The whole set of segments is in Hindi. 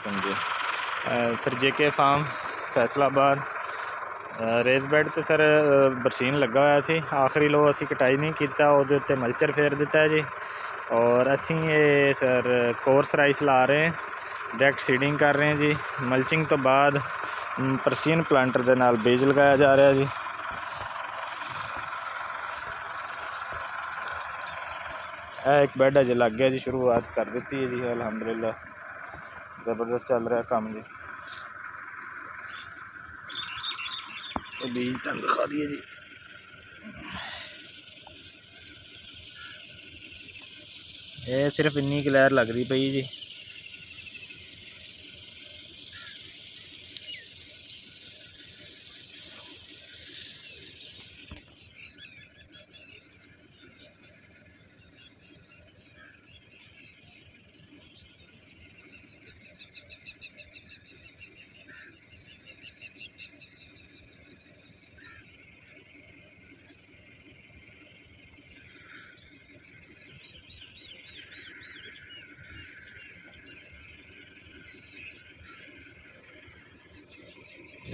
वालेकुम जी। फिर JK farm Faisalabad raised bed तो सर बरसीन लगा हुआ सी। आखिरी लो असी कटाई नहीं किया, उहदे उत्ते मल्चर फेर दिता है जी। और असी ये सर कोर्स राइस ला रहे हैं, डायरेक्ट सीडिंग कर रहे हैं जी। मल्चिंग तो बाद परसीन प्लांटर के नाल बीज लगाया जा रहा है जी। एक बेड अजे लग गया जी, शुरुआत कर दी है जी। अलहमदुलिल्लाह ज़बरदस्त चल रहा काम जी। तो बीज तुम दिखा दिए जी। ये सिर्फ इन्नी की लहर लग रही पई जी।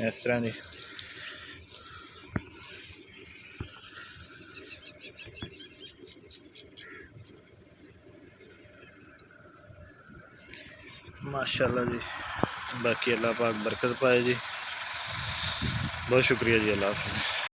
इस तरह जी। माशाल्लाह जी। बाकी अल्लाह पाक बरकत पाए जी। बहुत शुक्रिया जी। अल्लाह हाफ़िज़।